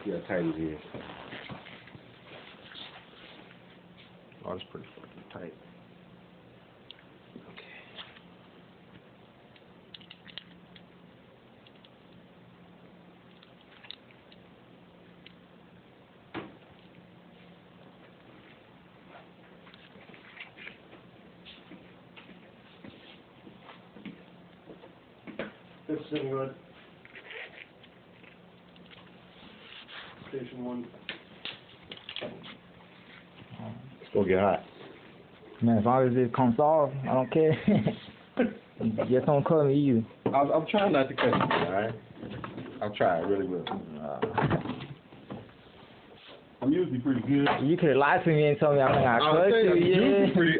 See how tight it is. Oh, it's pretty fucking tight. Okay. This is good. Station 1. It's gonna get hot. Man, as long as it comes off, I don't care. Just don't cut me either. I'm trying not to cut you, alright? I'll try, I really will. I'm usually pretty good. You could have lied to me and told me I'm not gonna cut you,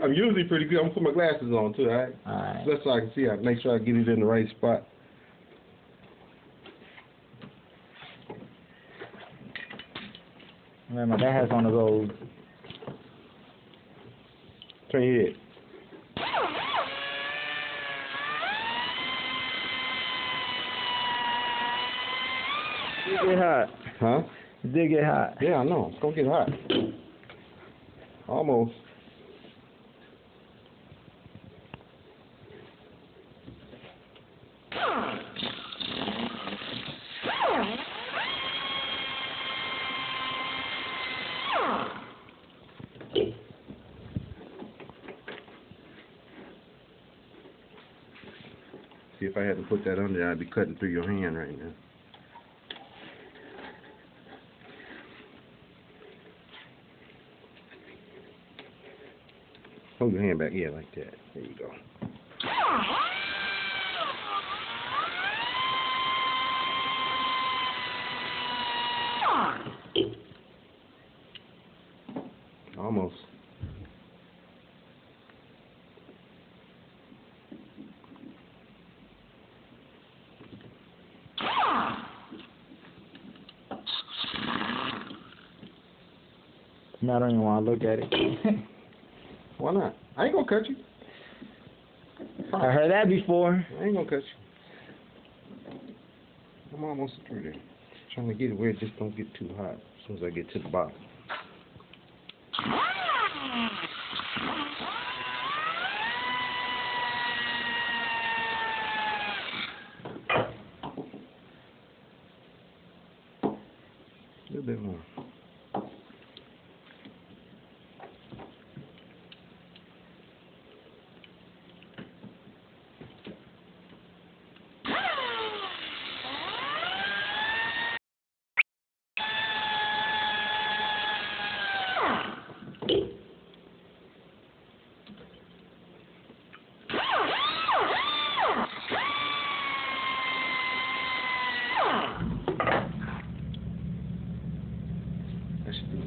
I'm usually pretty good. I'm gonna put my glasses on too, alright? Alright. Just so I can see. I make sure I get it in the right spot. Man, my dad has on the road. Turn your head. It get hot. Huh? It did get hot. Yeah, I know. It's gonna get hot. Almost. See, if I had to put that under, I'd be cutting through your hand right now. Hold your hand back, yeah, like that. There you go. Almost. Man, I don't even want to look at it. Why not? I ain't gonna cut you. I heard that before. I ain't gonna cut you. I'm almost through there. Trying to get it where it just don't get too hot as soon as I get to the bottom. A little bit more. That should do it.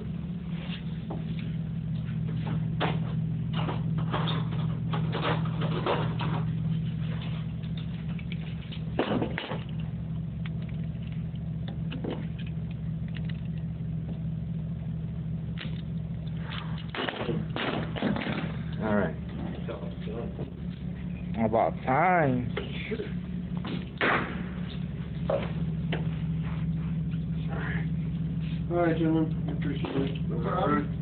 All right. About time. All right, gentlemen. I appreciate it.